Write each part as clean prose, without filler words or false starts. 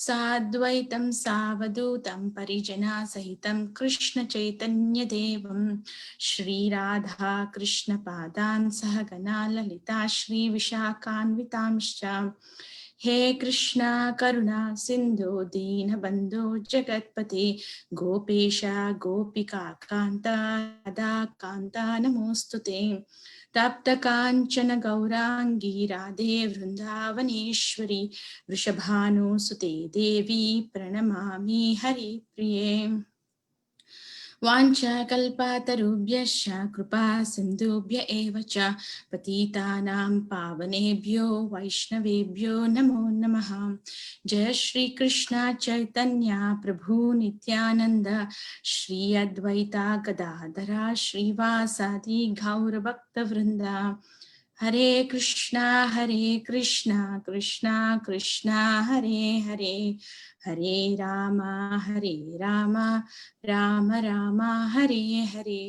साद्वैतं सावधूतं परिजनासहितं कृष्णचैतन्यदेवं श्रीराधा कृष्णपादान् सहगना ललिता श्रीविशाखान्वितांश्च। हे कृष्णा करुणा सिन्धु दीनबन्धो जगत्पते गोपेश गोपिका कान्ता राधा कान्ता नमोऽस्तुते। तप्त काञ्चन गौरांगी राधे वृन्दावनेश्वरी वृषभानुसुते देवी प्रणमामि हरिप्रिये। वाञ्छाकल्पतरुभ्यश्च कृपा सिन्धुभ्य एव च पतितानां पावनेभ्यो वैष्णवेभ्यो नमो नमः। जय श्री कृष्ण चैतन्य प्रभु नित्यानंद श्री अद्वैता गदाधरा श्रीवासादि गौरभक्तवृंदा। हरे कृष्णा कृष्णा कृष्णा हरे हरे, हरे Ram Ram Ram Hare Hare.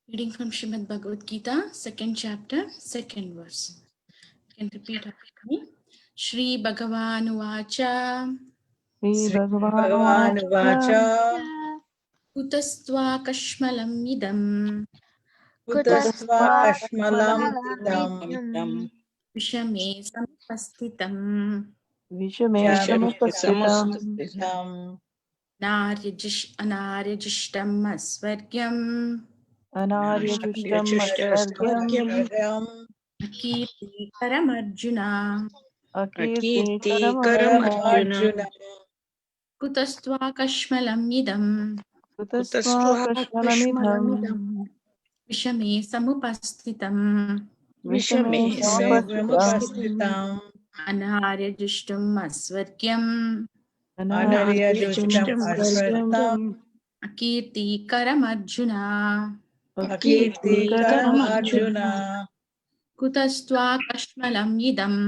Reading from Srimad Bhagavad Gita, second chapter, second verse. You can repeat after me. Shri Bhagavan Uvacha श्रीभगवानुवाच कुतस्त्वा कश्मलम् इदम् कुतस्त्वाकश्मलम् इदम् विषमे समुपस्थितम् विषमे समुपस्थितम् अनार्यजिष्टम् अस्वर्ग्यम् अनार्यजुष्टम् अस्वर्ग्यम् अकीर्तिकरमर्जुन। अकीर्तिकरमर्जुन कुतस्त्वा कश्मलम् इदम् कुतस्त्वाकश्मलमिदम् विषमे समुपस्थितम् विषमे समुपस्थितम् अनार्यजुष्टम् अस्वर्ग्यम् अनार्यजुष्टम् अस्वर्ग्यम् अकीर्तिकरमर्जुन। अकीर्तिकरमर्जुन कुतस्त्वा कश्मलम् इदम्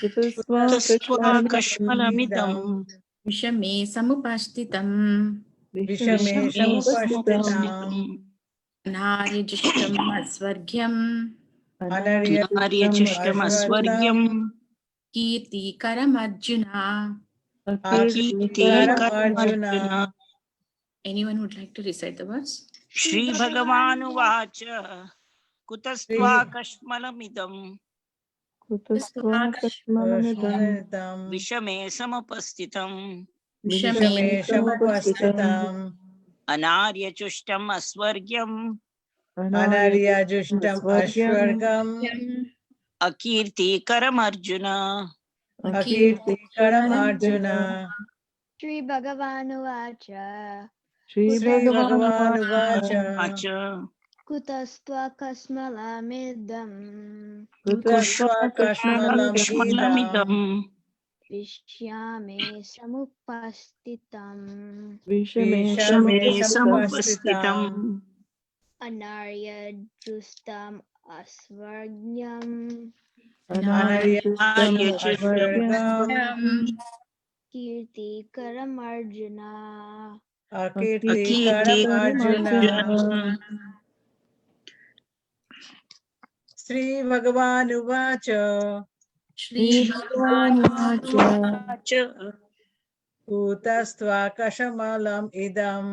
कुतस्त्वाकश्मलमिदम् विषमे समुपस्थितम् विषमे समुपस्थितम् अनार्यजुष्टम् अस्वर्ग्यम् अनार्यजुष्टम् अस्वर्ग्यम् कीर्तिकरमर्जुन। अकीर्तिकरमर्जुन। Anyone would like to recite the verse? Shri भगवानुवाच कुतस्त्वाकश्मलमिदम् कुतस्त्वाकश्मलमिदम् विषमे समुपस्थितम् विषमे समुपस्थितम् अनार्यजुष्टम् अस्वर्ग्यम् अनार्यजुष्टम् अस्वर्ग्यम् अकीर्तिकरमर्जुन। अकीर्तिकरमर्जुन। Shri भगवानुवाच श्रीभगवानुवाच कुतस्त्वाकश्मलमिदम् कुतस्त्वाकश्मलमिदम् विष्यामे समुपस्थितम् विषमे समुपस्थितम् अनार्यजुष्टम् अस्वर्ग्यम् अनार्यजुष्टम् अस्वर्ग्यम् कीर्तिकरमर्जुन। अकीर्तिकरमर्जुन। श्रीभगवानुवाच श्रीभगवानुवाच कुतस्त्वाकश्मलम् इदम्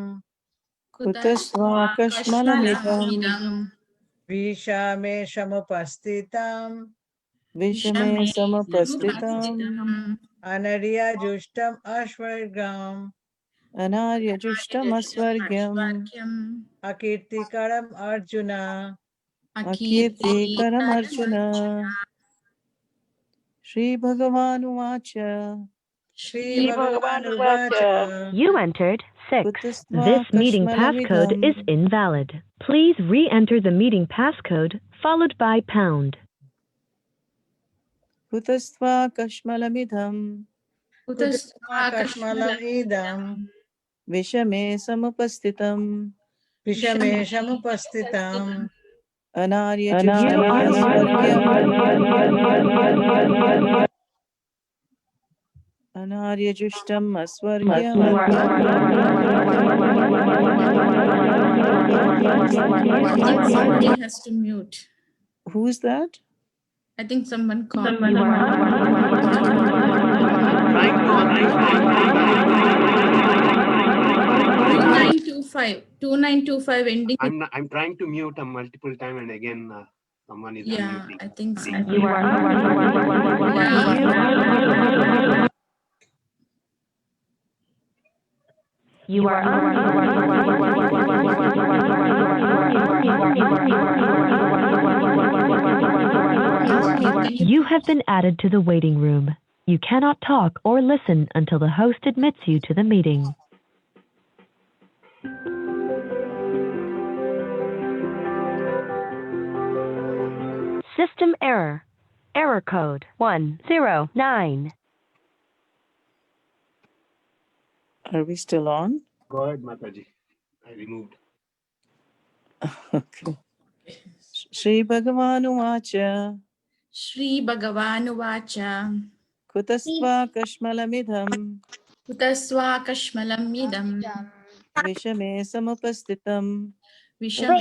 कुतस्त्वाकश्मलमिदम् विषमे समुपस्थितम् विषमे समुपस्थितम् अनार्यजुष्टम् अस्वर्ग्यम् अनार्यजुष्टम् अस्वर्ग्यम् अकीर्तिकरम् अर्जुन अकीर्तिकरम् अर्जुन। श्रीभगवानुवाच You entered 6. This meeting passcode is invalid. Please re-enter the meeting passcode followed by pound. कुतस्त्वाकश्मलमिदम् विषमे समुपस्थितम् विषमे समुपस्थितम् अनार्यजुष्टम् अस्वर्ग्यम् अनार्यजुष्टम् अस्वर्ग्यम् I think somebody has to mute. Who's that? I think someone called. 2925 ending. I'm trying to mute multiple time and again someone is Yeah, unmuting. I think so. You are You have been added to the waiting room. You cannot talk or listen until the host admits you to the meeting. System error. Error code 109. Are we still on? Go ahead, Mataji. I removed. Okay. Shri Bhagavanuvacha Shri Bhagavanuvacha Kutasva Kashmalamidham Kutasva Kashmalam Idam Vishame Samupastitam Vishame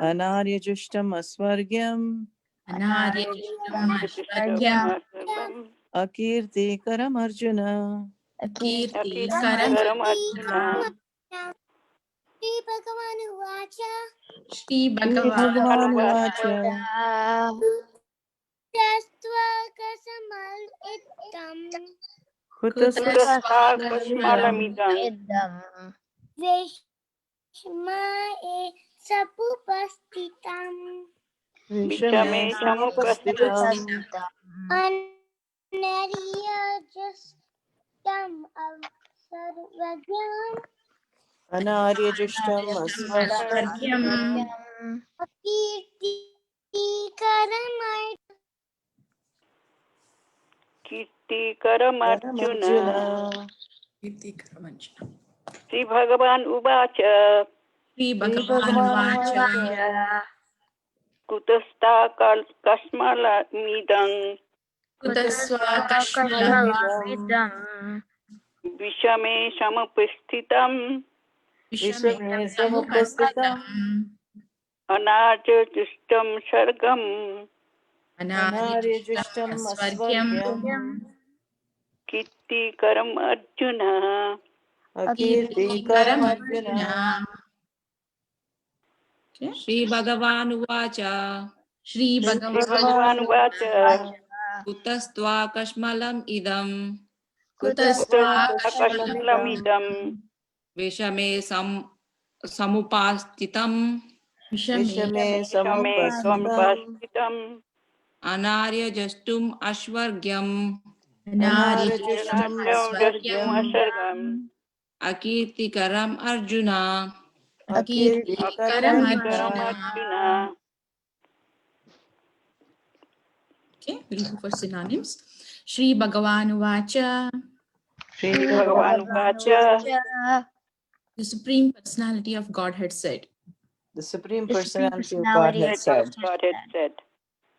Anaryajushtam Asvargyam Anaryajushtam Ashvaryam Akirtikaram Arjuna. Kirti Karam Shri Bhagavanuvacha Kutasva Vishame Samupastitam Anaryajushtam Asvargyam कीर्तिकरम Arjun Kirti Karam Arjuna. Shri भगवान उवाच Shri Bhagavanuvacha कुतस्ता कस्मलमिदं Kutasva Kashmalam विषमे समुपस्थितं Vishame Samupastitam अनार्यजुष्टं सर्गं Anaryajushtam Asvaryam Asvargyam कीर्तिकरम Arjun Akirtikaram Arjuna. Okay. Shri भगवान् उवाच Shri भगवान उवाच कुतस्त्वाकश्मलम् इदम् Kutasva कस्मलमिदं विषमे समुपास्थितम् Vishame Vishame विषमे Samupastitam समुपस्थितं अनार्यजष्टुम् अश्वर्ग्यम् Anaryajushtam अनार्यजुष्टं Asvargyam सर्गं अकीर्तिकरम् Arjun Akirtikaram कीर्तिकरम Arjuna. Arjun Okay, we'll go for synonyms. Shri Bhagavanuvacha, Shri भगवान उवाच the Supreme Personality of Godhead said, The Supreme Personality of Godhead said, God had said,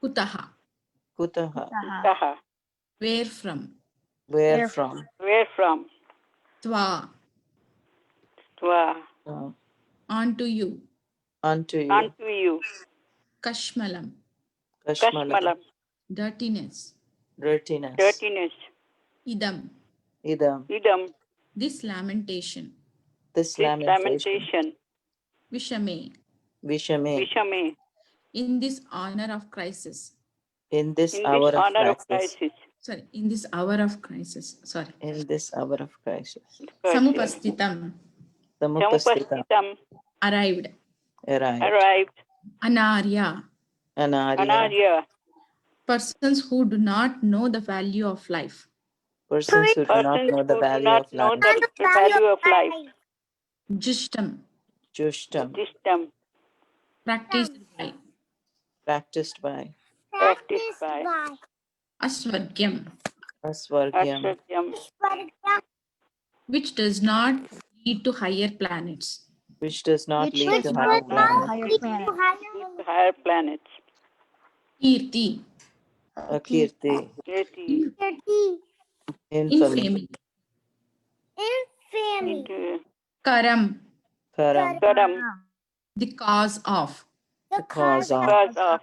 Kutaha, Kutaha, Kaha, where from? where from? where from? Tva, Twa, onto you. Unto you, unto you, Kashmalam, Kashmalam, dirtiness. dirtiness, dirtiness, Idam, Idam, this lamentation. this this lamentation, lamentation, Vishame, Vishame, Vishame, in this honor of crisis. in this in hour this of honor of crisis, crisis, Sorry, in this hour of crisis. Sorry. in this hour of crisis, Samupastitam, Samupastitam, Samupastitam, arrived. arrived, Anarya, Anarya, Anarya, persons who do not know the value of life. persons who do not persons know the who do value not of know life, the value of life, Jishtam, Jushtam, Jishtam, practiced by. practiced by, practiced by, Asvaryam, Asvargyam, Ashwatyam, which does not lead to higher planets. which does not Which lead does to not higher lead to planets, higher planets, Kirti, Akirti, Kirti, infamy, into Karam, Karam, Karam, the cause of. the cause of. cause of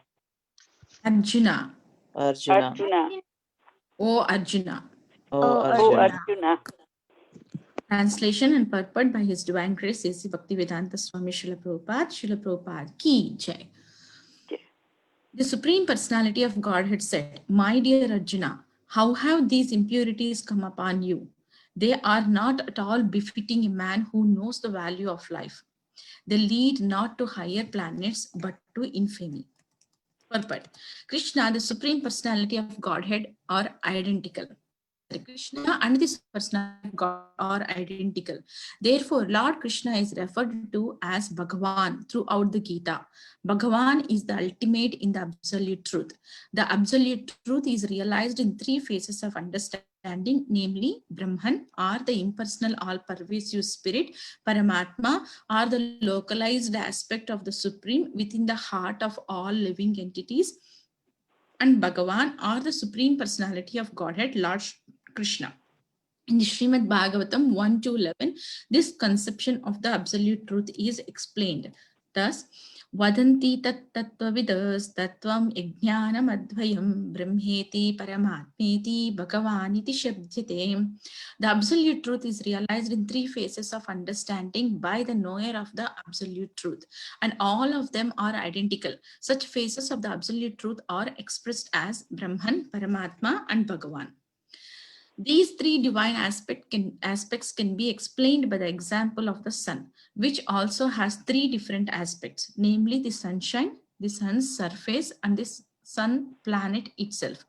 Arjuna, Arjuna, Arjuna. O Arjuna. O Oh, Arjuna. Arjuna. Translation and purport by His Divine Grace A.C. Bhaktivedanta Swami Srila Prabhupada Ki Jai. Jai. The Supreme Personality of Godhead said, My dear Arjuna, how have these impurities come upon you? They are not at all befitting a man who knows the value of life. They lead not to higher planets, but to infamy. Purport. Krishna, the Supreme Personality of Godhead, are identical. Krishna and the personality of God are identical. Therefore, Lord Krishna is referred to as Bhagavan throughout the Gita. Bhagavan is the ultimate in the absolute truth. The absolute truth is realized in three phases of understanding, namely Brahman, or the impersonal all-pervasive spirit, Paramatma, or the localized aspect of the Supreme within the heart of all living entities, and Bhagavan, or the Supreme Personality of Godhead, Lord Krishna. In the Srimad Bhagavatam 1-11, this conception of the absolute truth is explained. Thus, Vadanti tat tattvavidas tattvam yajnanam advayam brahmeti paramatmeti bhagavaniti shabdyate. The absolute truth is realized in three phases of understanding by the knower of the absolute truth, and all of them are identical. Such phases of the absolute truth are expressed as Brahman, Paramatma, and Bhagavan. These three divine aspects can be explained by the example of the sun, which also has three different aspects, namely the sunshine, the sun's surface, and the sun planet itself.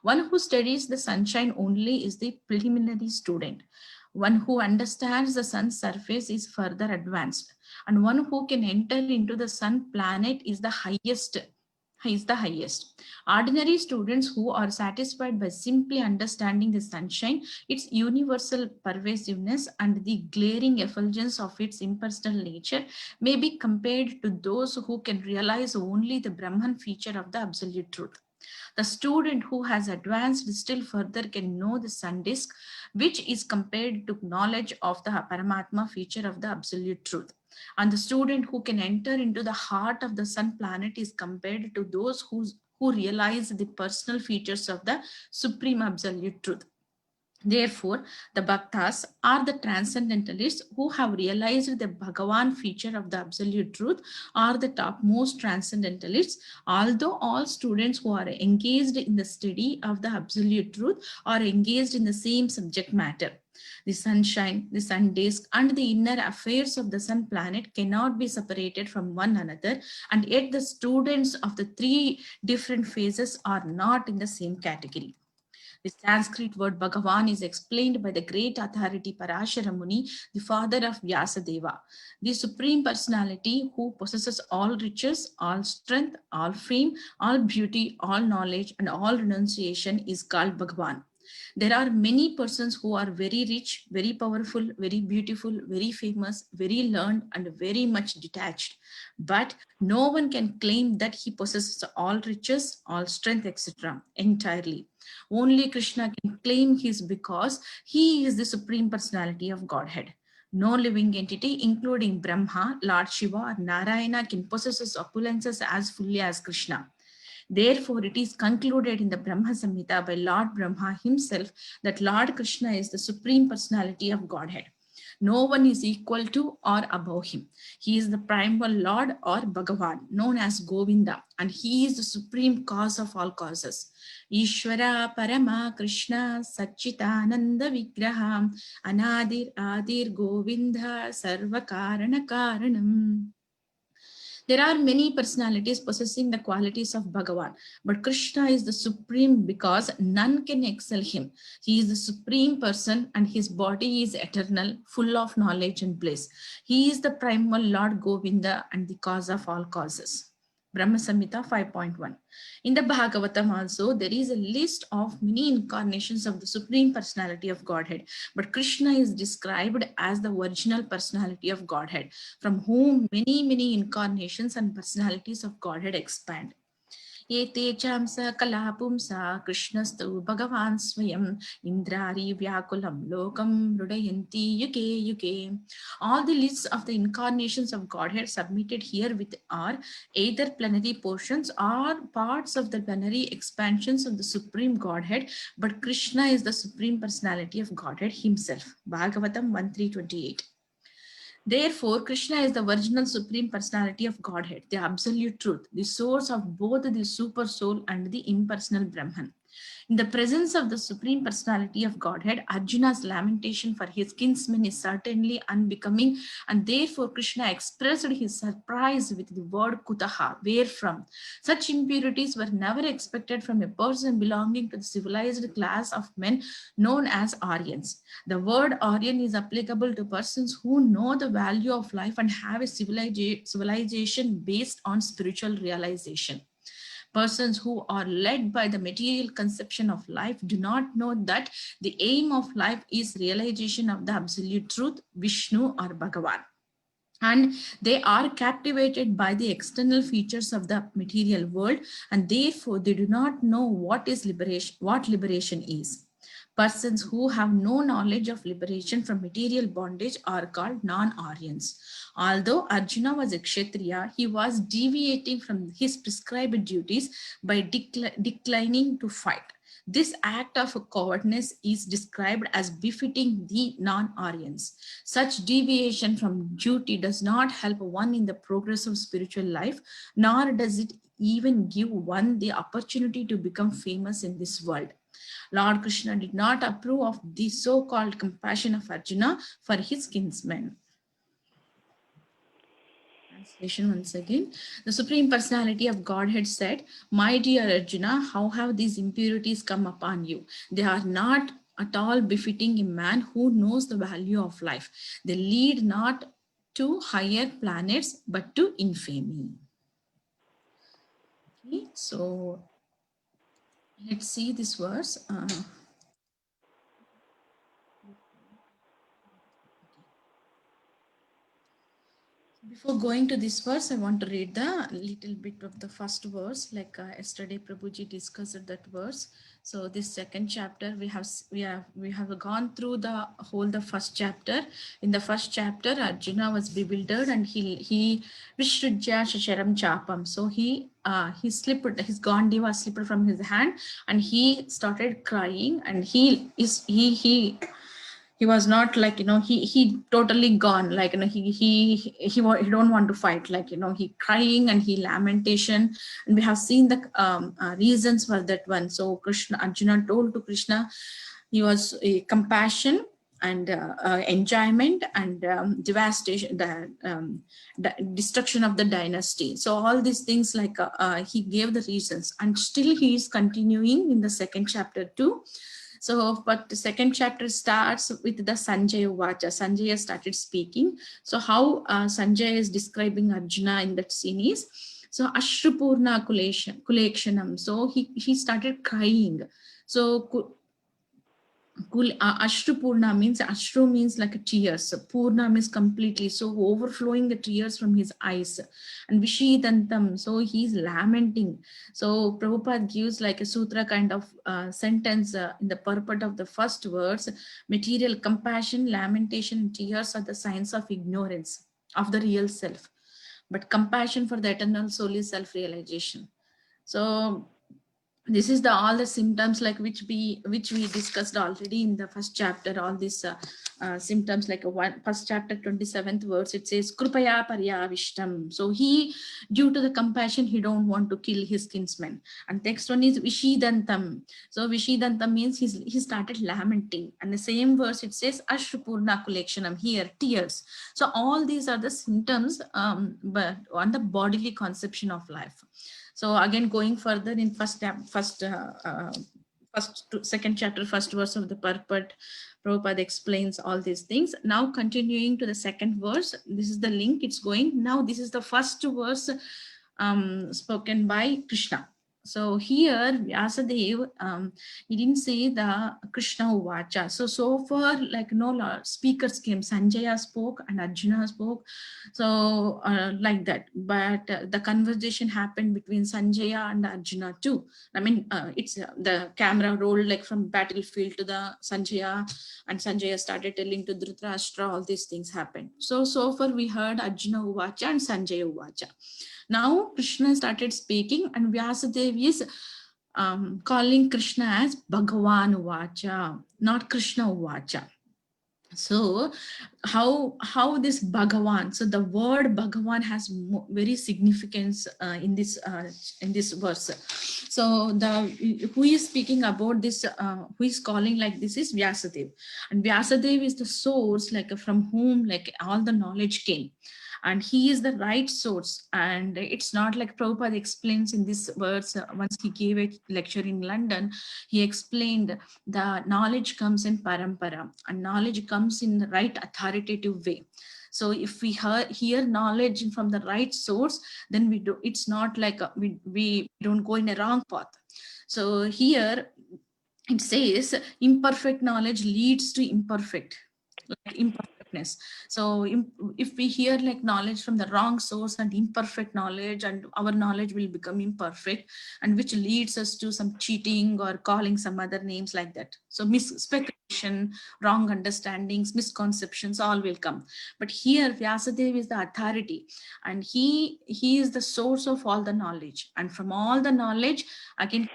One who studies the sunshine only is the preliminary student. One who understands the sun's surface is further advanced, and one who can enter into the sun planet is the highest. Ordinary students who are satisfied by simply understanding the sunshine, its universal pervasiveness, and the glaring effulgence of its impersonal nature may be compared to those who can realize only the Brahman feature of the absolute truth. The student who has advanced still further can know the sun disk, which is compared to knowledge of the Paramatma feature of the absolute truth. And the student who can enter into the heart of the sun planet is compared to those who realize the personal features of the supreme absolute truth. Therefore, the Bhaktas are the transcendentalists who have realized the Bhagavan feature of the absolute truth are the topmost transcendentalists, although all students who are engaged in the study of the absolute truth are engaged in the same subject matter. The sunshine, the sun disk, and the inner affairs of the sun planet cannot be separated from one another, and yet the students of the three different phases are not in the same category. The Sanskrit word Bhagavan is explained by the great authority Parashara Muni, the father of Vyasadeva. The Supreme Personality who possesses all riches, all strength, all fame, all beauty, all knowledge, and all renunciation is called Bhagavan. There are many persons who are very rich, very powerful, very beautiful, very famous, very learned, and very much detached. But no one can claim that he possesses all riches, all strength, etc. entirely. Only Krishna can claim his because he is the Supreme Personality of Godhead. No living entity, including Brahma, Lord Shiva, or Narayana, can possess his opulences as fully as Krishna. Therefore, it is concluded in the Brahma Samhita by Lord Brahma himself that Lord Krishna is the Supreme Personality of Godhead. No one is equal to or above him. He is the primal Lord or Bhagavan, known as Govinda, and he is the supreme cause of all causes. Ishvara Parama Krishna Satchitananda Vigraha Anadir Adir Govinda Sarva Karana Karanam. There are many personalities possessing the qualities of Bhagavan, but Krishna is the supreme because none can excel him. He is the supreme person and his body is eternal, full of knowledge and bliss. He is the primal Lord Govinda and the cause of all causes. Brahma Samhita 5.1. In the Bhagavatam also, there is a list of many incarnations of the Supreme Personality of Godhead, but Krishna is described as the original personality of Godhead, from whom many incarnations and personalities of Godhead expand. Ete chamsa kalapumsa Krishnastu Bhagavan Swayam Indrari Vyakulam Lokam Rudayanti Yuke Yuke. All the lists of the incarnations of Godhead submitted here with are either plenary portions or parts of the plenary expansions of the Supreme Godhead, but Krishna is the Supreme Personality of Godhead himself. Bhagavatam 1.3.28. Therefore, Krishna is the original Supreme Personality of Godhead, the absolute truth, the source of both the Super Soul and the impersonal Brahman. In the presence of the Supreme Personality of Godhead, Arjuna's lamentation for his kinsman is certainly unbecoming, and therefore Krishna expressed his surprise with the word kutaha, where from. Such impurities were never expected from a person belonging to the civilized class of men known as Aryans. The word Aryan is applicable to persons who know the value of life and have a civilization based on spiritual realization. Persons who are led by the material conception of life do not know that the aim of life is realization of the absolute truth, Vishnu or Bhagavan. And they are captivated by the external features of the material world, and therefore they do not know what liberation is. Persons who have no knowledge of liberation from material bondage are called non-Aryans. Although Arjuna was a Kshatriya, he was deviating from his prescribed duties by declining to fight. This act of cowardness is described as befitting the non-Aryans. Such deviation from duty does not help one in the progress of spiritual life, nor does it even give one the opportunity to become famous in this world. Lord Krishna did not approve of the so-called compassion of Arjuna for his kinsmen. Translation once again. The Supreme Personality of Godhead said, "My dear Arjuna, how have these impurities come upon you? They are not at all befitting a man who knows the value of life. They lead not to higher planets, but to infamy." Okay, so let's see this verse. Before going to this verse, I want to read the little bit of the first verse, like yesterday Prabhuji discussed that verse. So this second chapter, we have gone through the first chapter. In the first chapter, Arjuna was bewildered and he Vishrujya Shasharam Chapam. So he slipped, his Gandiva slipped from his hand, and he started crying, and he was not like, he totally gone, like, he don't want to fight, like, he crying and he lamentation, and we have seen the reasons for that one. So Arjuna told to Krishna, he was a compassion and enjoyment and devastation, the destruction of the dynasty. So all these things, like he gave the reasons, and still he is continuing in the second chapter too. So, but the second chapter starts with the Sanjaya Vacha. Sanjaya started speaking. So how Sanjaya is describing Arjuna in that scene is, so Ashrupurna Kulekshanam. So he started crying. So Ashrupurna means, Ashru means like a tears, Purna means completely, so overflowing the tears from his eyes, and Vishidantam, so he's lamenting. So Prabhupada gives like a sutra kind of sentence in the purport of the first verse: material compassion, lamentation, and tears are the signs of ignorance of the real self, but compassion for the eternal soul is self-realization. So this is all the symptoms, like which we discussed already in the first chapter. All these symptoms, like first chapter 27th verse, it says Krupaya Paryavishtam. So he, due to the compassion, he don't want to kill his kinsmen. And next one is Vishidantam. So Vishidantam means he started lamenting. And the same verse, it says Ashrupurna Kulekshanam, here tears. So all these are the symptoms but on the bodily conception of life. So again, going further in second chapter, first verse of the purport, Prabhupada explains all these things. Now continuing to the second verse, this is the link it's going. Now this is the first verse spoken by Krishna. So here Vyasadeva, he didn't say the Krishna Uvacha. So far, like no speakers came. Sanjaya spoke and Arjuna spoke. So like that. But the conversation happened between Sanjaya and Arjuna too. I mean, it's the camera rolled like from battlefield to the Sanjaya, and Sanjaya started telling to Dhritarashtra, all these things happened. So far we heard Arjuna Uvacha and Sanjaya Uvacha. Now Krishna started speaking, and Vyasadeva is calling Krishna as Bhagavan Uvacha, not Krishna Uvacha. So how this Bhagavan? So the word Bhagavan has very significance in this verse. So who is speaking about this? Who is calling like this is Vyasadeva, and Vyasadeva is the source, like from whom like all the knowledge came. And he is the right source. And it's not like Prabhupada explains in this verse, once he gave a lecture in London, he explained the knowledge comes in parampara, and knowledge comes in the right authoritative way. So if we hear knowledge from the right source, then it's not like we don't go in a wrong path. So here it says imperfect knowledge leads to imperfect, like imperfectness. So if we hear like knowledge from the wrong source and imperfect knowledge, and our knowledge will become imperfect, and which leads us to some cheating or calling some other names like that. So speculation, wrong understandings, misconceptions, all will come. But here Vyasadeva is the authority, and he is the source of all the knowledge. And from all the knowledge, again,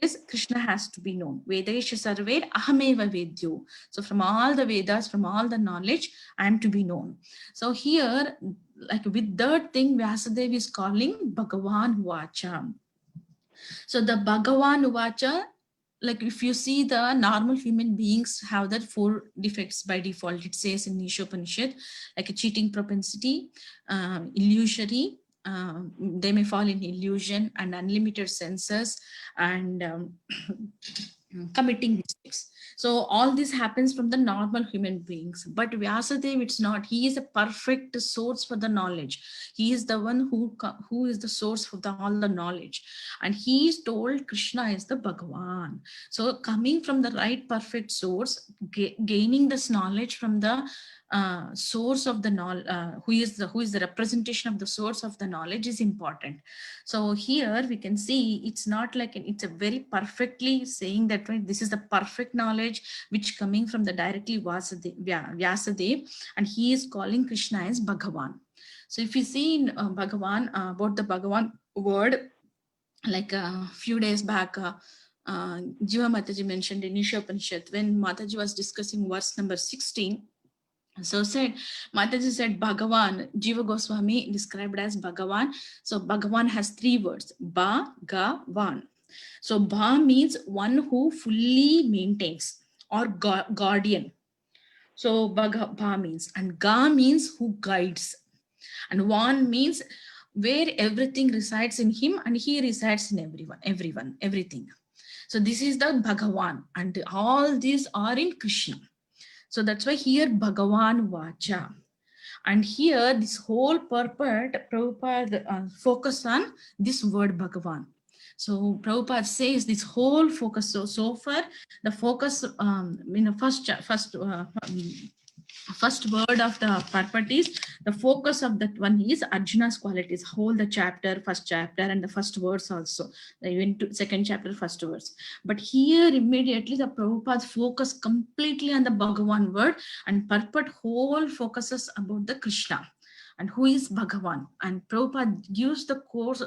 says Krishna has to be known. Vedesha sarver ahameva vedyo. So from all the Vedas, from all the knowledge, I am to be known. So here, like with that thing, Vyasadeva is calling Bhagavan Uvacha. So the Bhagavan Uvacha, like if you see the normal human beings have that 4 defects by default. It says in Ishopanishad, like a cheating propensity, illusory, they may fall in illusion, and unlimited senses, and committing mistakes. So all this happens from the normal human beings. But Vyasadeva, it's not. He is a perfect source for the knowledge. He is the one who is the source for all the knowledge. And he is told Krishna is the Bhagavan. So coming from the right perfect source, gaining this knowledge from the source of the knowledge, who is the representation of the source of the knowledge, is important. So here we can see it's not like it's a very perfectly saying that, right, this is the perfect knowledge which coming from the directly Vyasadeva, and he is calling Krishna as Bhagavan. So if you see in Bhagavan, about the Bhagavan word, like a few days back, Jiva Mataji mentioned in Ishopanishad, when Mataji was discussing verse number 16. So Mataji said Bhagavan, Jiva Goswami described as Bhagavan. So Bhagavan has 3 words, Bhagavan. So Bha means one who fully maintains, or guardian. So Bha means, and Ga means who guides, and Van means where everything resides in him and he resides in everyone, everything. So this is the Bhagavan, and all these are in Krishna. So that's why here Bhagavan Vacha. And here this whole purport, Prabhupada focus on this word Bhagavan. So Prabhupada says this whole focus, so far the focus in the first word of the purport is, the focus of that one is Arjuna's qualities, whole the chapter, first chapter, and the first verse also, even second chapter, first verse. But here immediately the Prabhupada focus completely on the Bhagavan word, and purport whole focuses about the Krishna and who is Bhagavan. And Prabhupada gives the course,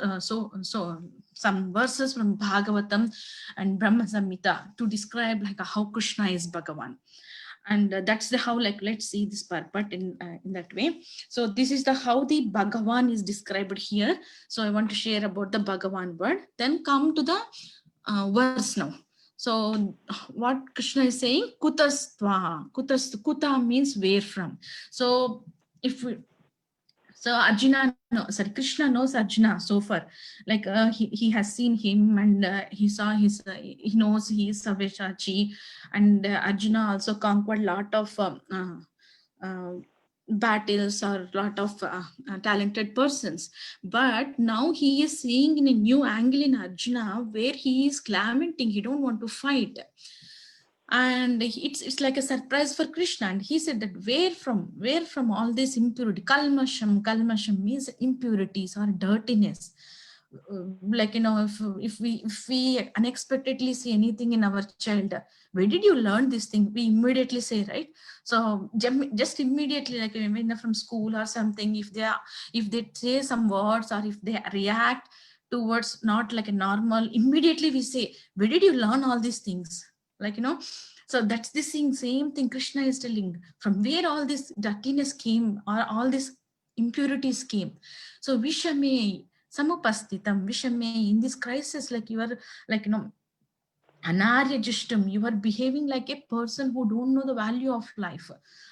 some verses from Bhagavatam and Brahma Samhita to describe like how Krishna is Bhagavan. And that's the how, like, let's see this purport in that way. So this is the how the Bhagavan is described here. So I want to share about the Bhagavan word, then come to the verse now. So what Krishna is saying, Kutastva. Kuta means where from. So if we, so Arjuna, Krishna knows Arjuna so far. Like he has seen him, and he saw he knows he is Sabyasachi, and Arjuna also conquered a lot of battles or a lot of talented persons. But now he is seeing in a new angle in Arjuna where he is lamenting, he don't want to fight. And it's like a surprise for Krishna. And he said that where from all this impurity? Kalmasham means impurities or dirtiness. Like, if we unexpectedly see anything in our child, where did you learn this thing? We immediately say, right? So just immediately, like when from school or something, if they say some words or if they react towards not like a normal, immediately we say, where did you learn all these things? Like, so that's the same thing Krishna is telling, from where all this dirtiness came or all these impurities came. So Vishame Samupastitam, Vishame, in this crisis, like you are like, Anarya Jishtam, you are behaving like a person who don't know the value of life.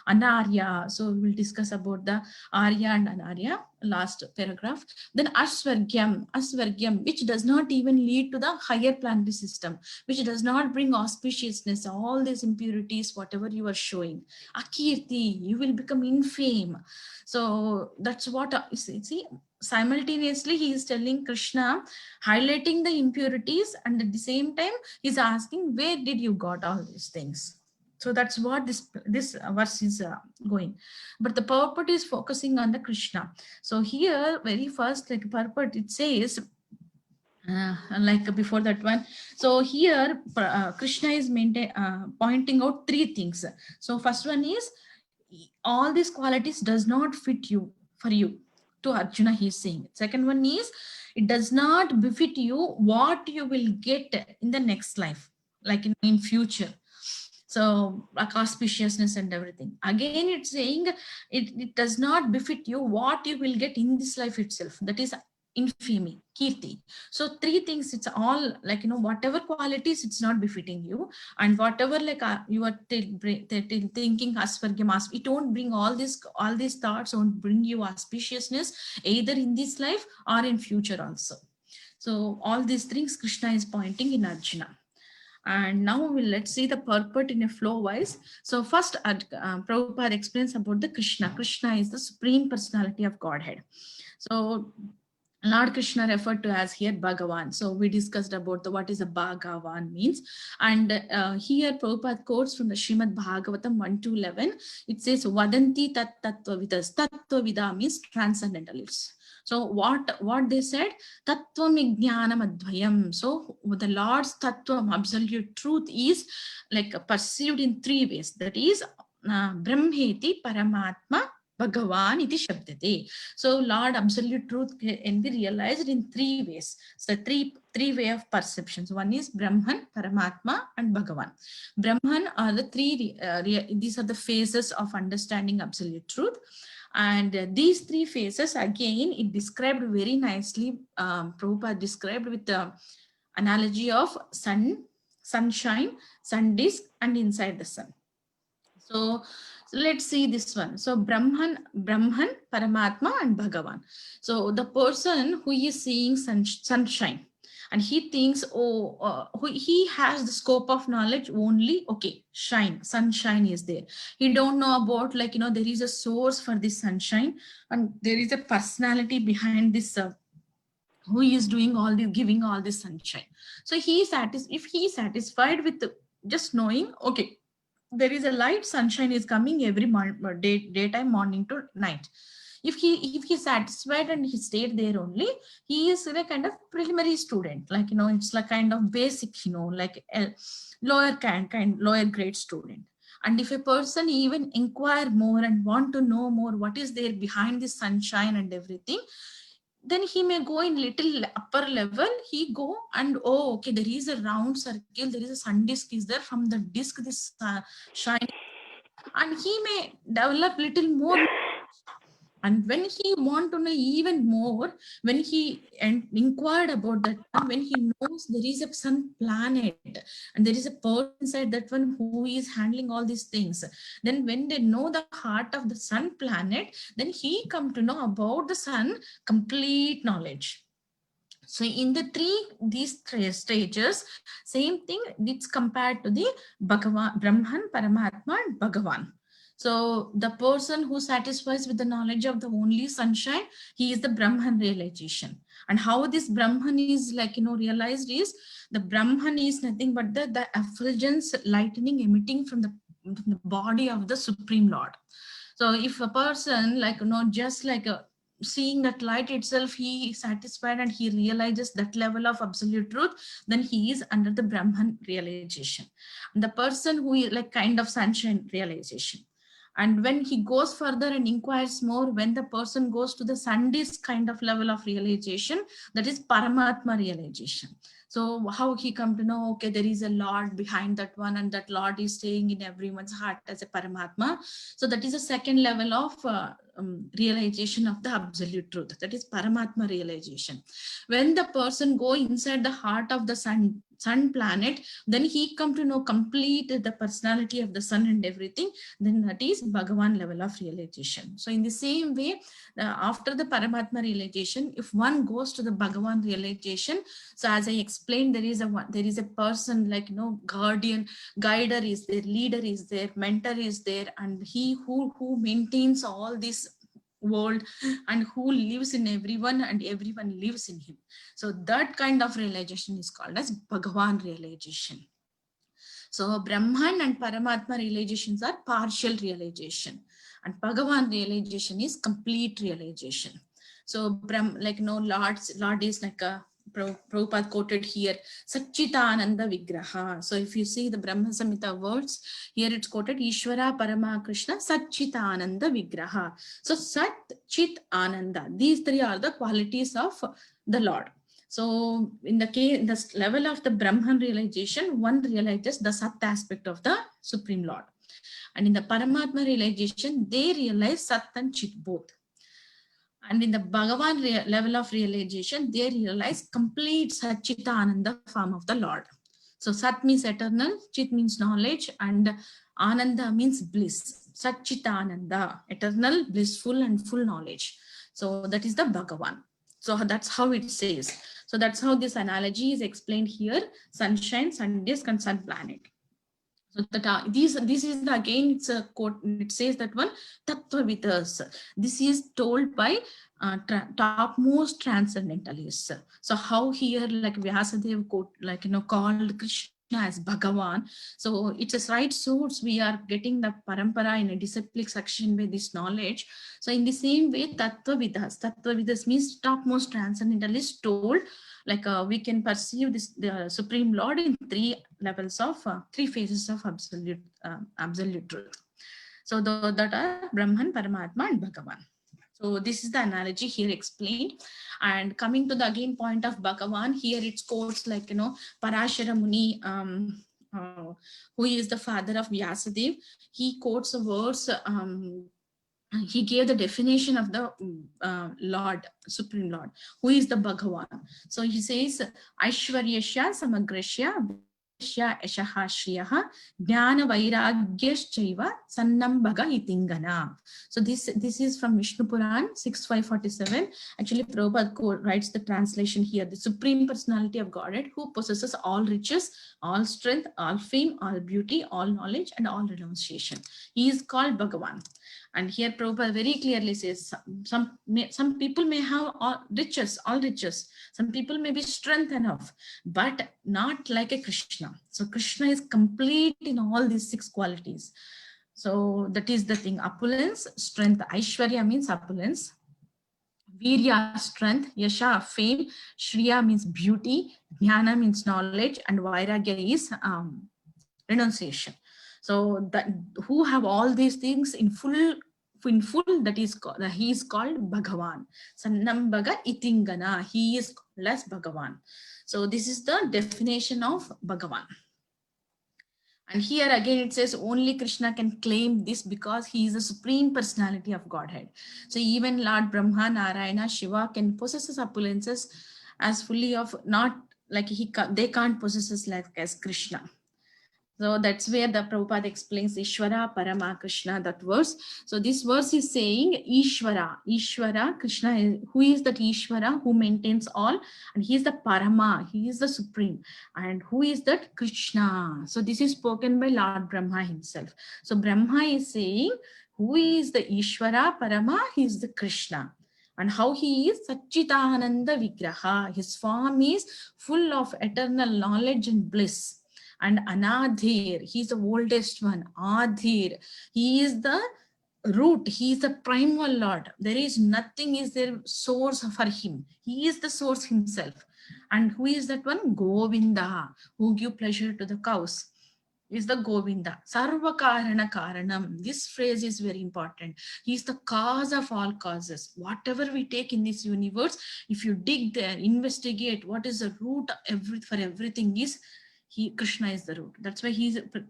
Anarya, so we'll discuss about the Arya and Anarya, last paragraph. Then Asvargyam, which does not even lead to the higher planetary system, which does not bring auspiciousness, all these impurities, whatever you are showing. Akirti, you will become infame. So that's what, see, simultaneously he is telling Krishna, highlighting the impurities, and at the same time he's asking, where did you got all these things? So that's what this verse is going. But the purport is focusing on the Krishna. So here, very first, like purport, it says, like before that one. So here, Krishna is pointing out three things. So first one is, all these qualities does not fit you, for you. To Arjuna, he is saying. Second one is, it does not befit you what you will get in the next life, like in future. So like auspiciousness and everything. Again, it's saying it does not befit you what you will get in this life itself. That is infamy, kirti. So three things, it's all like, whatever qualities, it's not befitting you, and whatever like you are thinking asvargyam, it won't bring all these thoughts, won't bring you auspiciousness either in this life or in future also. So all these things Krishna is pointing in Arjuna. And now let's see the purport in a flow wise. So first, Prabhupada explains about the Krishna. Krishna is the Supreme Personality of Godhead. So Lord Krishna referred to as here Bhagavan. So we discussed about what is a Bhagavan means. And here Prabhupada quotes from the Srimad Bhagavatam 1-11. It says, Vadanti tat tattvavidas. Tattvavida means transcendentalists. So what they said, Tattvam Jnanam Advayam. So the Lord's Tattvam, absolute truth, is like perceived in three ways. That is, Brahmeti Paramatma Bhagavan iti shabdate. So Lord absolute truth can be realized in three ways. So three way of perceptions. One is Brahman, Paramatma, and Bhagavan. Brahman are the three, these are the phases of understanding absolute truth. And these three phases, again, it described very nicely. Prabhupada described with the analogy of sunshine, sun disk, and inside the sun. So let's see this one. So Brahman, Paramatma, and Bhagavan. So the person who is seeing sunshine, and he thinks, he has the scope of knowledge only, okay, sunshine is there. He don't know about, like, there is a source for this sunshine, and there is a personality behind this, who is doing all this, giving all this sunshine. So if he is satisfied with just knowing, okay, there is a light, sunshine is coming every daytime, morning to night. If he's satisfied and he stayed there only, he is a kind of preliminary student, like, it's like kind of basic, like a lower grade student. And if a person even inquire more and want to know more what is there behind this sunshine and everything, then he may go in little upper level. He go and, okay, there is a round circle, there is a sun disk is there, from the disk this shine, and he may develop little more. And when he want to know even more, when he inquired about that, when he knows there is a sun planet and there is a person inside that one who is handling all these things, then when they know the heart of the sun planet, then he come to know about the sun, complete knowledge. So in these three stages, same thing, it's compared to the Bhagavan, Brahman, Paramatma, and Bhagavan. So the person who satisfies with the knowledge of the only sunshine, he is the Brahman realization. And how this Brahman is realized is, the Brahman is nothing but the effulgence lightning emitting from the body of the Supreme Lord. So if a person just seeing that light itself, he is satisfied and he realizes that level of absolute truth, then he is under the Brahman realization. And the person who is kind of sunshine realization. And when he goes further and inquires more, when the person goes to the Sandis kind of level of realization, that is Paramatma realization. So how he come to know, okay, there is a Lord behind that one, and that Lord is staying in everyone's heart as a Paramatma. So that is a second level of realization of the absolute truth. That is Paramatma realization. When the person go inside the heart of the sun planet, then he come to know complete the personality of the sun and everything. Then that is Bhagavan level of realization. So in the same way, after the Paramatma realization, if one goes to the Bhagavan realization, so as I explained, there is a person guardian, guider is there, leader is there, mentor is there, and he who maintains all this world and who lives in everyone and everyone lives in him. So that kind of realization is called as Bhagavan realization. So Brahman and Paramatma realizations are partial realization, and Bhagavan realization is complete realization. So Lord is like a Prabhupada quoted here, Satchitananda Vigraha. So if you see the Brahma Samhita words, here it's quoted Ishvara Parama Krishna Satchitananda Vigraha. So Sat, Chit, Ananda. These three are the qualities of the Lord. So in the level of the Brahman realization, one realizes the Sat aspect of the Supreme Lord. And in the Paramatma realization, they realize Sat and Chit both. And in the Bhagavan level of realization, they realize complete Satchitananda form of the Lord. So Sat means eternal, Chit means knowledge, and Ananda means bliss. Satchitananda, eternal, blissful, and full knowledge. So that is the Bhagavan. So that's how it says. So that's how this analogy is explained here: sunshine, sun disk, and sun planet. So that this is again, it's a quote. It says that one Tattvavitas. This is told by topmost transcendentalists. So how here Vyasadeva quote called Krishna as Bhagavan. So it's a right source. We are getting the parampara in a disciplic section with this knowledge. So in the same way, Tattvavidas means topmost transcendentalists told we can perceive the Supreme Lord in three levels of three phases of absolute truth. So that are Brahman, Paramatma, and Bhagavan. So this is the analogy here explained. And coming to the again point of Bhagavan, here it quotes Parashara Muni, who is the father of Vyasadeva. He quotes a verse. He gave the definition of the Lord, Supreme Lord, who is the Bhagavan. So he says, Aishwaryasya Samagrasya Eshaha Shriyaha Jnana Vairagyashchaiva Sannam Bhaga Itingana. So this is from Vishnu Puran 6.547. Actually, Prabhupada writes the translation here: the Supreme Personality of Godhead, who possesses all riches, all strength, all fame, all beauty, all knowledge, and all renunciation. He is called Bhagavan. And here Prabhupada very clearly says, some people may have all riches. Some people may be strength enough, but not like a Krishna. So Krishna is complete in all these six qualities. So that is the thing: opulence, strength. Aishwarya means opulence. Virya, strength. Yasha, fame. Shriya means beauty. Jnana means knowledge. And Vairagya is renunciation. So that who have all these things in full, that is called, he is called Bhagavan. Sannam Bhaga Itingana, he is less Bhagavan. So this is the definition of Bhagavan. And here again it says only Krishna can claim this because he is the Supreme Personality of Godhead. So even Lord Brahma, Narayana, Shiva can possess his opulences as fully of, not like they can't possess us like as Krishna. So that's where the Prabhupada explains Ishvara, Parama, Krishna, that verse. So this verse is saying Ishvara, Krishna, who is that Ishvara, who maintains all, and he is the Parama, he is the supreme. And who is that? Krishna. So this is spoken by Lord Brahma himself. So Brahma is saying, who is the Ishvara, Parama? He is the Krishna. And how he is Satchitananda Vigraha. His form is full of eternal knowledge and bliss. And Anadhir, he is the oldest one. Adhir, he is the root, he is the primal Lord. There is nothing is there source for him. He is the source himself. And who is that one? Govinda, who give pleasure to the cows, is the Govinda. Sarva Karana Karanam. This phrase is very important. He is the cause of all causes. Whatever we take in this universe, if you dig there, investigate what is the root for everything is, Krishna is the root. That's why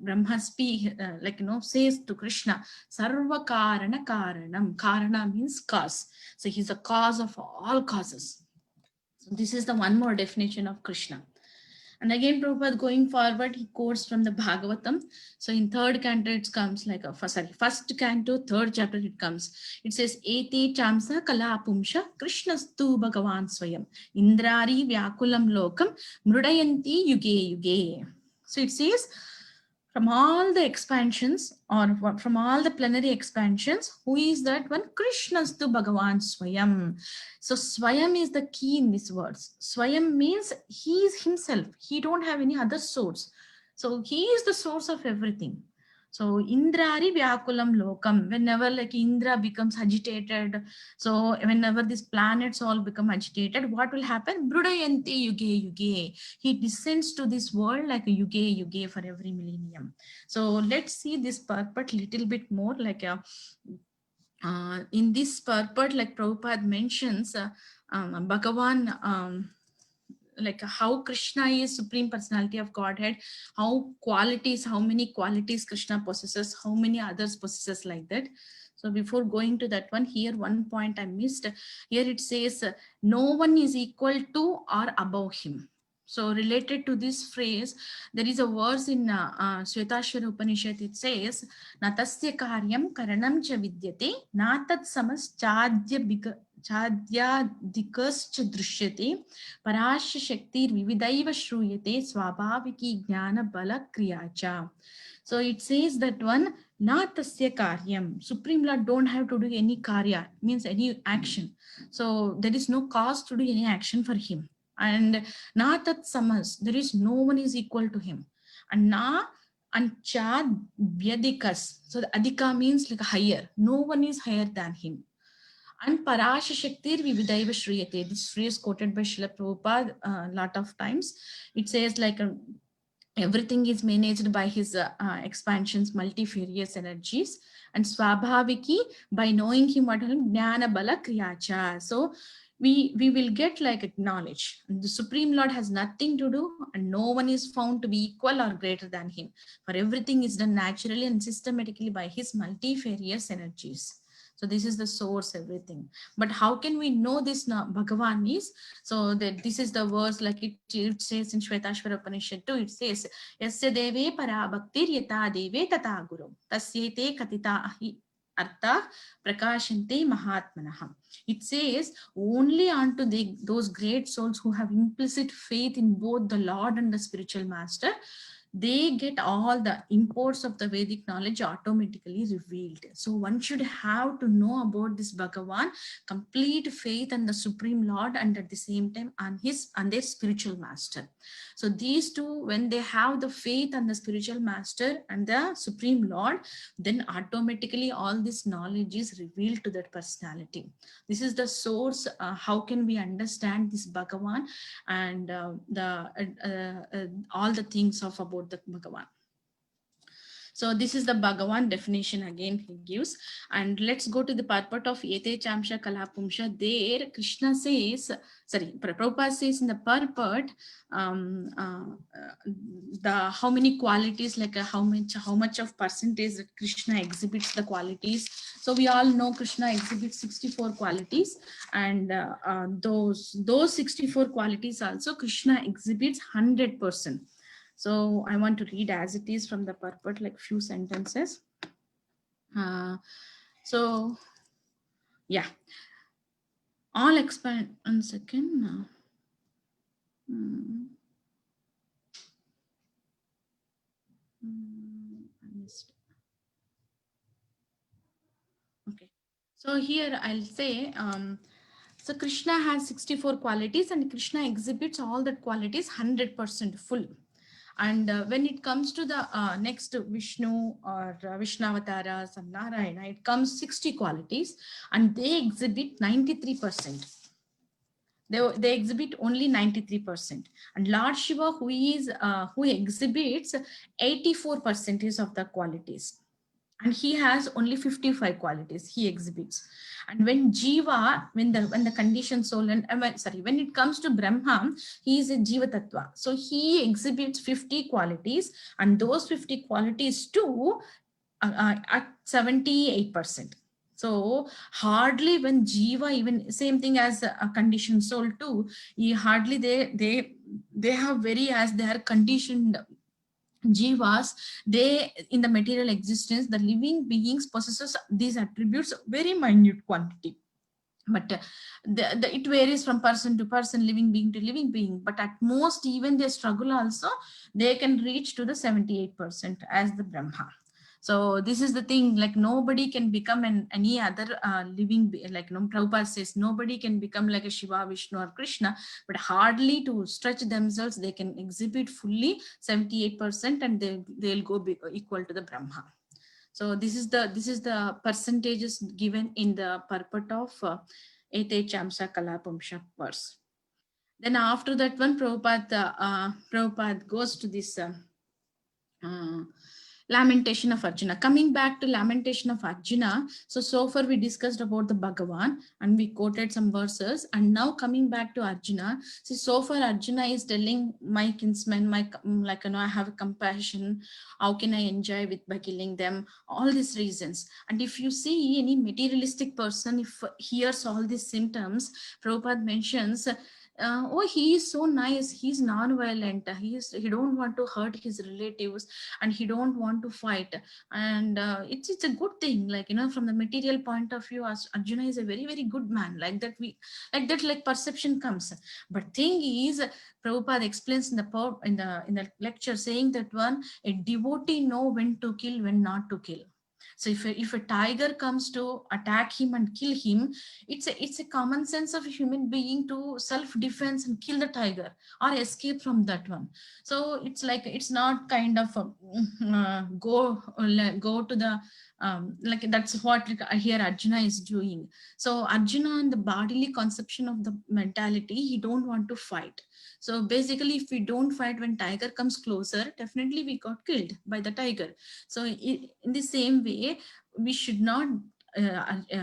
Brahma says to Krishna, Sarva Karana Karanam. Karana means cause. So he's the cause of all causes. So this is the one more definition of Krishna. And again, Prabhupada going forward, he quotes from the Bhagavatam. So in third canto, it comes like first canto, third chapter, it comes. It says, Ete chamsa kala pumsha Krishnastu Bhagavan Swayam Indrari Vyakulam Lokam Mrudayanti Yuge Yuge. So it says, from all the expansions or from all the plenary expansions, who is that one? Krishnastu Bhagavan Swayam. So Swayam is the key in these words. Swayam means he is himself. He don't have any other source. So he is the source of everything. So Indrari Vyakulam Lokam, whenever like Indra becomes agitated, so whenever these planets all become agitated, what will happen? Brudayanti Yuge Yuge. He descends to this world like a Yuge Yuge for every millennium. So let's see this purport little bit more, like in this purport, like Prabhupada mentions, Bhagavan, like how Krishna is Supreme Personality of Godhead, how many qualities Krishna possesses, how many others possesses, like that. So before going to that one, here one point I missed. Here it says, no one is equal to or above him. So related to this phrase, there is a verse in Shvetashvara Upanishad. It says, Natasya karyam karanam cha vidyate, natat samas chadyadikascha drishyate, parasya shaktir vividaiva shruyate, swabhaviki jnana bala kriyacha. So it says that one, Natasya karyam, Supreme Lord don't have to do any karya, means any action. So there is no cause to do any action for him. And natat samas, there is no one is equal to him. And na and chad vyadikas, so the adhika means like higher, no one is higher than him. And parasha shaktir vividaiva shriyate, this phrase quoted by Srila Prabhupada a lot of times. It says like everything is managed by his expansions, multifarious energies. And swabhaviki, by knowing him, what jnana bala kriyacha. So we will get like knowledge. The Supreme Lord has nothing to do, and no one is found to be equal or greater than him. For everything is done naturally and systematically by his multifarious energies. So this is the source, everything. But how can we know this now? Bhagavan is, so that this is the verse like it says in Shvetashvara Upanishad 2, it says, Yasya deve para bhaktir yata deve tata guru, tasyete katita ahi artha prakashante mahatmanaha. It says only unto those great souls who have implicit faith in both the Lord and the spiritual master, they get all the imports of the Vedic knowledge automatically revealed. So one should have to know about this Bhagavan, complete faith in the Supreme Lord, and at the same time on their spiritual master. So these two, when they have the faith on the spiritual master and the Supreme Lord, then automatically all this knowledge is revealed to that personality. This is the source. How can we understand this Bhagavan and all the things of about the Bhagavan? So this is the Bhagavan definition again he gives. And let's go to the purport of Ete Chamsha Kalapumsha. There Krishna says, Prabhupada says in the purport, how many qualities, like how much of percentage that Krishna exhibits the qualities. So we all know Krishna exhibits 64 qualities, and those 64 qualities also Krishna exhibits 100%. So I want to read as it is from the purport, like few sentences. So yeah, all expand. 1 second. I missed. Okay, so here I'll say, so Krishna has 64 qualities and Krishna exhibits all that qualities 100% full. And when it comes to the next Vishnu or Vishnavataras and Narayana, it comes 60 qualities and they exhibit 93%. They exhibit only 93%. And Lord Shiva, who exhibits 84% of the qualities. And he has only 55 qualities he exhibits. And when Jiva, when the conditioned soul, and when it comes to Brahma, he is a Jiva Tattva. So he exhibits 50 qualities, and those 50 qualities too at 78%. So hardly when Jiva, even same thing as a conditioned soul too, hardly they have very, as they are conditioned Jivas, they in the material existence, the living beings possesses these attributes very minute quantity. But it varies from person to person, living being to living being. But at most, even they struggle also, they can reach to the 78% as the Brahma. So this is the thing, like nobody can become any other living, like Prabhupada says, nobody can become like a Shiva, Vishnu or Krishna, but hardly to stretch themselves, they can exhibit fully 78% and they'll go equal to the Brahma. So this is the percentages given in the purport of Ete Chamsa Kalapamsha verse. Then after that one, Prabhupada goes to this Lamentation of Arjuna. Coming back to Lamentation of Arjuna, so far we discussed about the Bhagavan and we quoted some verses, and now coming back to Arjuna, see, so far Arjuna is telling my kinsmen, I have a compassion, how can I enjoy by killing them, all these reasons. And if you see any materialistic person, if hears all these symptoms, Prabhupada mentions, oh, he is so nice, he's non-violent, he don't want to hurt his relatives and he don't want to fight, and it's a good thing, from the material point of view, Arjuna is a very, very good man, like perception comes. But thing is, Prabhupada explains in the lecture, saying that a devotee know when to kill, when not to kill. So if a tiger comes to attack him and kill him, it's a common sense of a human being to self-defense and kill the tiger or escape from that one. So it's not kind of go to the that's what here Arjuna is doing. So Arjuna, in the bodily conception of the mentality, he don't want to fight. So basically, if we don't fight when tiger comes closer, definitely we got killed by the tiger. So in the same way, we should not.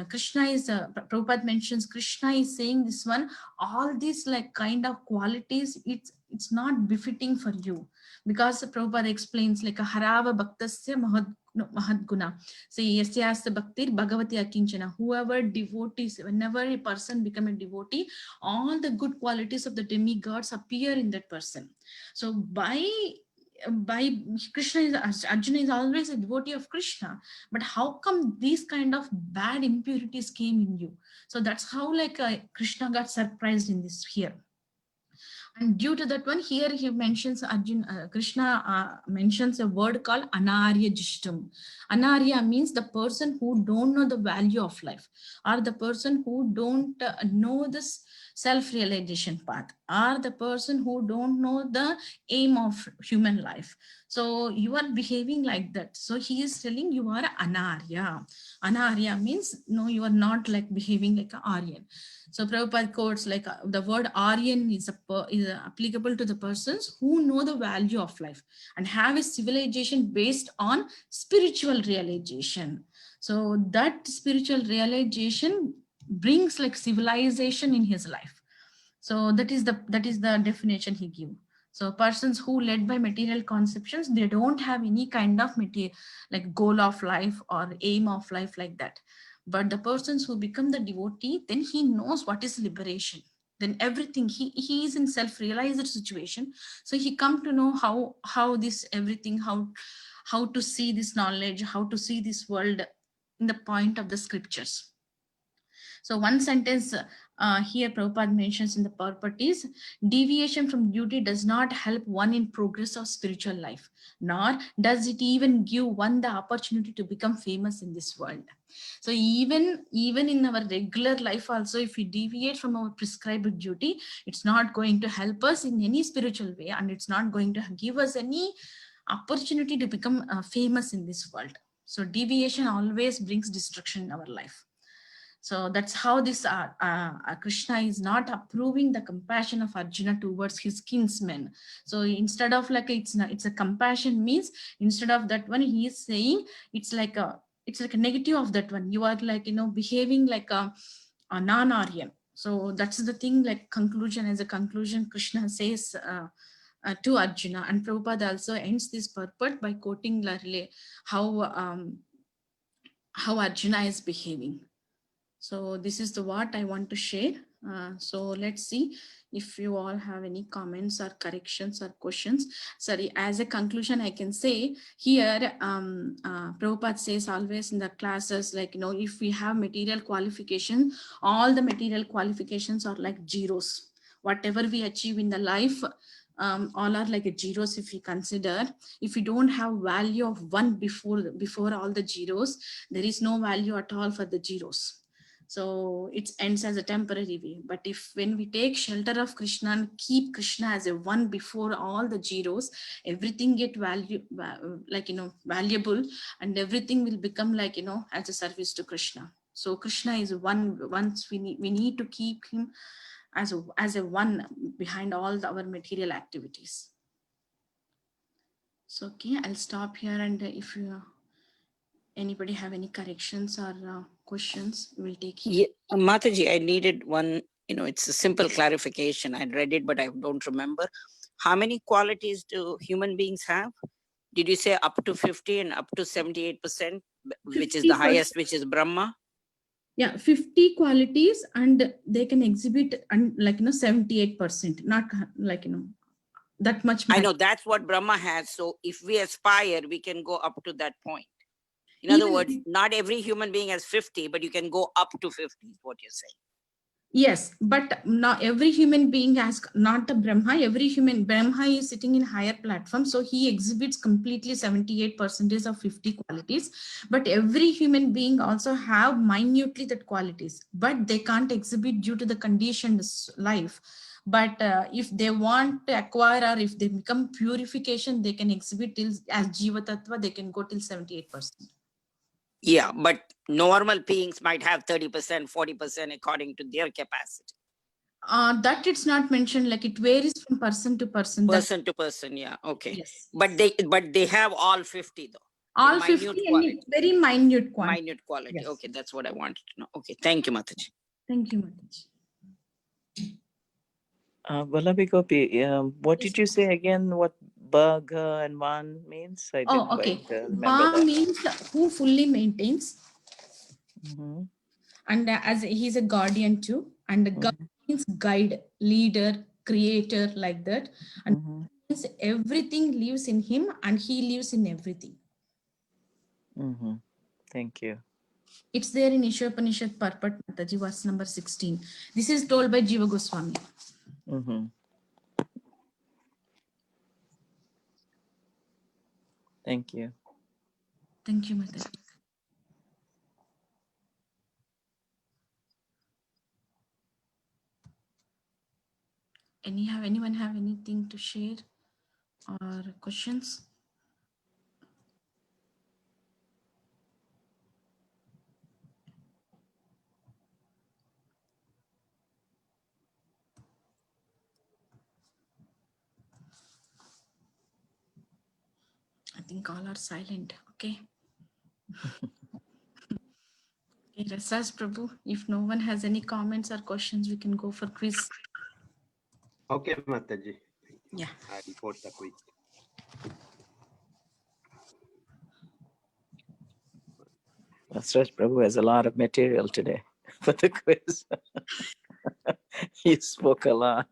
Krishna is Prabhupada mentions, Krishna is saying this one, all these kind of qualities, it's not befitting for you, because Prabhupada explains like a harava bhaktasya mahad guna. See, yasyasya bhaktir bhagavati akinchana. Whoever devotees, whenever a person become a devotee, all the good qualities of the demigods appear in that person. So by Krishna, Arjuna is always a devotee of Krishna, but how come these kind of bad impurities came in you? So that's how Krishna got surprised in this here. And due to that one, here he mentions Krishna mentions a word called anarya jishtam. Anarya means the person who don't know the value of life, or the person who don't know this self-realization path, or the person who don't know the aim of human life. So you are behaving like that. So he is telling you are anarya. Anarya means no, you are not behaving like an Aryan. So Prabhupada quotes the word Aryan is applicable to the persons who know the value of life and have a civilization based on spiritual realization. So that spiritual realization brings civilization in his life. So that is the definition he gives. So persons who led by material conceptions, they don't have any kind of goal of life or aim of life like that. But the persons who become the devotee, then he knows what is liberation. then everything he is in self-realized situation. So he come to know how this everything, how to see this knowledge, how to see this world in the point of the scriptures. So one sentence here Prabhupada mentions in the purport: deviation from duty does not help one in progress of spiritual life, nor does it even give one the opportunity to become famous in this world. So even in our regular life also, if we deviate from our prescribed duty, it's not going to help us in any spiritual way, and it's not going to give us any opportunity to become famous in this world. So deviation always brings destruction in our life. So that's how this Krishna is not approving the compassion of Arjuna towards his kinsmen. So instead of like it's a compassion means, instead of that one, he is saying it's like a negative of that one. You are like, behaving like a non-Aryan. So that's the thing, like conclusion, as a conclusion, Krishna says to Arjuna, and Prabhupada also ends this purport by quoting how Arjuna is behaving. So this is what I want to share. So let's see if you all have any comments or corrections or questions. Sorry, as a conclusion, I can say here, Prabhupada says always in the classes, like, if we have material qualification, all the material qualifications are like zeros. Whatever we achieve in the life, all are like a zeros. If we consider, if we don't have value of one before all the zeros, there is no value at all for the zeros. So it ends as a temporary way. But if when we take shelter of Krishna and keep Krishna as a one before all the zeros, everything get valuable, and everything will become like, as a service to Krishna. So Krishna is one. Once we need to keep him as a one behind all our material activities. So okay, I'll stop here, and if anybody have any corrections or questions, we'll take here. Yeah, Mataji, I needed one, it's a simple clarification. I read it, but I don't remember. How many qualities do human beings have? Did you say up to 50 and up to 78%, which is the highest, which is Brahma? Yeah, 50 qualities, and they can exhibit 78%, not like, that much. I know that's what Brahma has. So if we aspire, we can go up to that point. In other words, not every human being has 50, but you can go up to 50 is what you're saying. Yes, but not every human being has, not the Brahma. Brahma is sitting in higher platform, so he exhibits completely 78% of 50 qualities. But every human being also have minutely that qualities, but they can't exhibit due to the conditioned life. But if they want to acquire, or if they become purification, they can exhibit till, as Jiva Tattva, they can go till 78%. Yeah, but normal beings might have 30%, 40% according to their capacity. That it's not mentioned, like it varies from person to person. Person to person, yeah, okay. Yes. But they have all 50 though. All 50 and very minute quantity. Minute quality. Yes. Okay, that's what I wanted to know. Okay, thank you, Mataji. Thank you, Mataji. Vallabhi Gopi, what did you say again? What Bhaga and Man means? I didn't okay. quite remember that. Means who fully maintains. Mm-hmm. And as he's a guardian too. And the guardian means guide, leader, creator, like that. And means everything lives in him, and he lives in everything. Mm-hmm. Thank you. It's there in Ishopanishad Purport, Mataji, verse number 16. This is told by Jiva Goswami. Mm-hmm. Thank you. Thank you, Mataji. Anyone have anything to share or questions? I think all are silent. Okay. Okay, Rasas Prabhu, if no one has any comments or questions, we can go for quiz. Okay, Mataji. Yeah. I report the quiz. Rasraj Prabhu has a lot of material today for the quiz. You spoke a lot.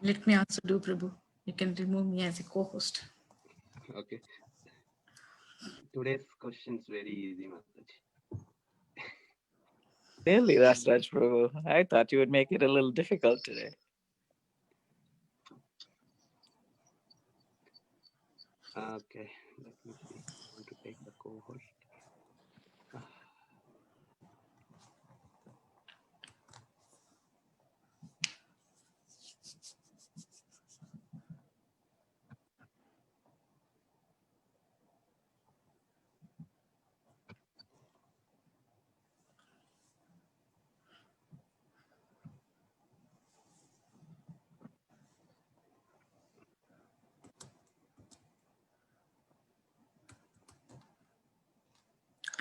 Let me also do, Prabhu. You can remove me as a co-host. Okay. Today's question is very easy, Mataji. Really, Rasraj Prabhu. I thought you would make it a little difficult today. Okay, let me see. I want to take the co-host.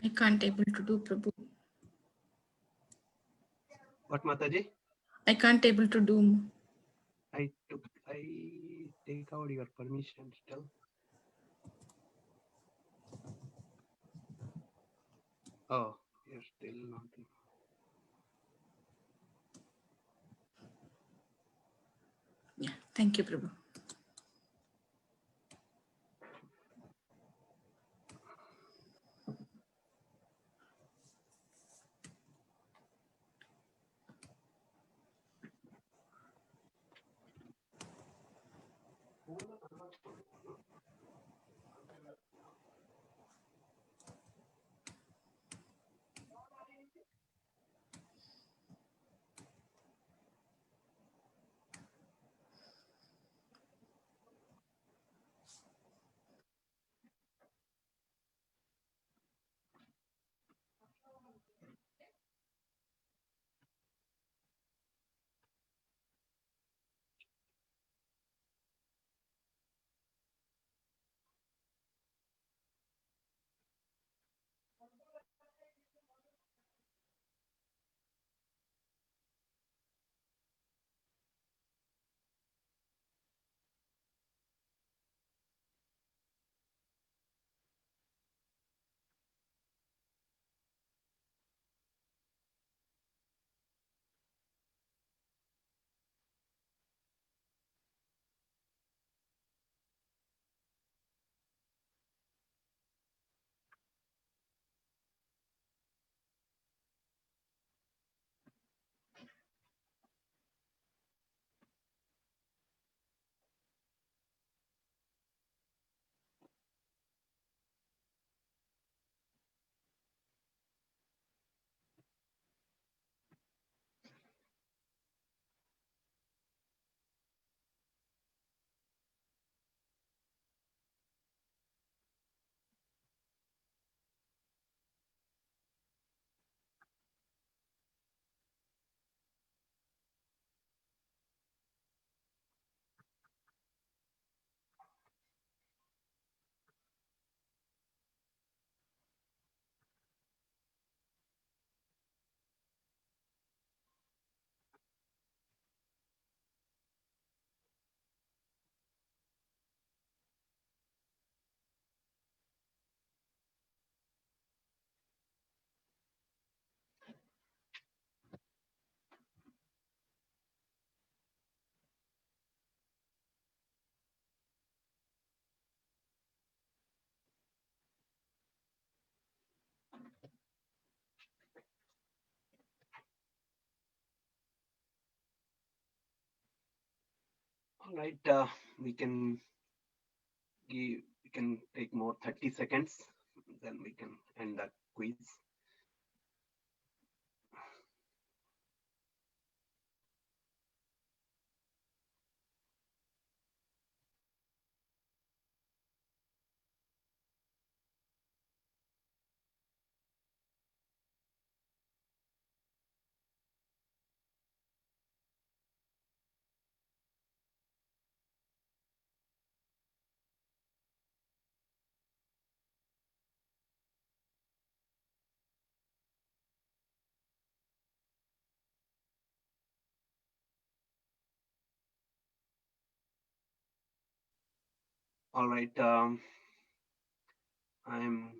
I can't able to do, Prabhu. What, Mataji? I can't able to do. I take out your permission still. Oh, you're still not. Yeah, thank you, Prabhu. All right, we can take more 30 seconds, then we can end the quiz. All right, I'm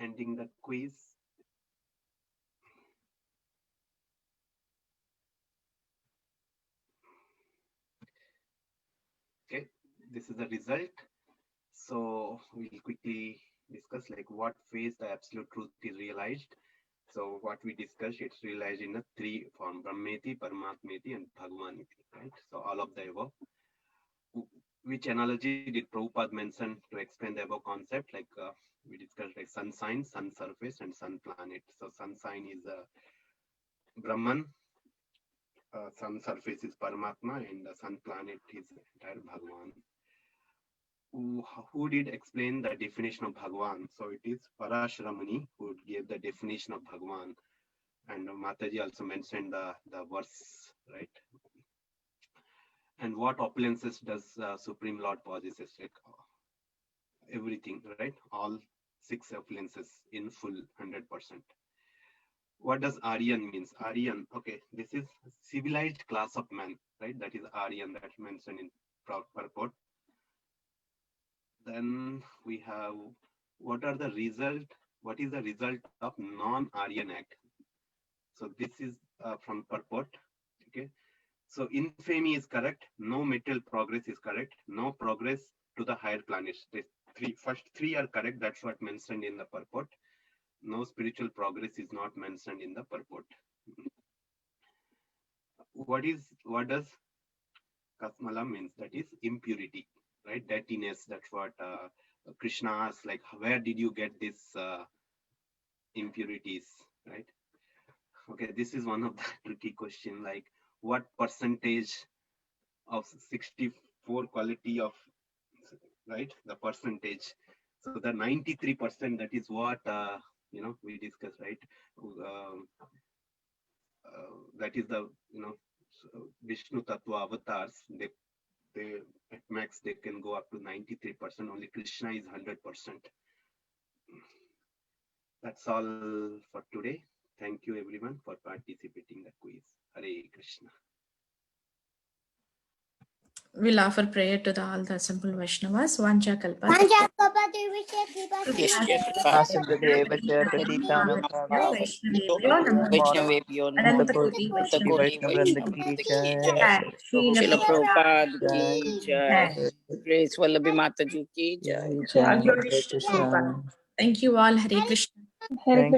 ending the quiz. this is the result. So we'll quickly discuss like what phase the absolute truth is realized. So what we discussed, it's realized in a 3 form: Brahmeti, Paramatmeti, and Bhagavaniti, right? So all of the above. Which analogy did Prabhupada mention to explain the above concept? Like we discussed like sun sign, sun surface, and sun planet. So sun sign is Brahman, sun surface is Paramatma, and the sun planet is entire Bhagavan. Who did explain the definition of Bhagavan? So it is Parashara Muni who gave the definition of Bhagavan, and Mataji also mentioned the verse, right? And what opulences does Supreme Lord possesses? Like everything, right? All 6 opulences in full, 100%. What does Aryan means? Aryan, okay, this is civilized class of man, right? That is Aryan, that's mentioned in purport. Then we have what is the result of non-Aryan act? So this is from purport. Okay, so infamy is correct, no material progress is correct, no progress to the higher planets. The first three are correct, that's what mentioned in the purport. No spiritual progress is not mentioned in the purport. What does Kasmala means? That is impurity, right? Dirtiness. That's what Krishna asks, like, where did you get this impurities, right? Okay, this is one of the tricky question, like what percentage of 64 quality of, right, the percentage. So the 93%, that is what we discussed, right? That is the Vishnu Tattva avatars. They at max they can go up to 93%. Only Krishna is 100%. That's all for today. Thank you everyone for participating in the quiz. Hare Krishna. We'll offer prayer to all the assembled Vaishnavas. Vancha kalpa. Vaishnavebhyo namo, Antakoti Vaishnavrinda ki jai, Srila Prabhupada ki jai, Grace Vallabhi Mataji ki jai. Thank you all. Hare Krishna.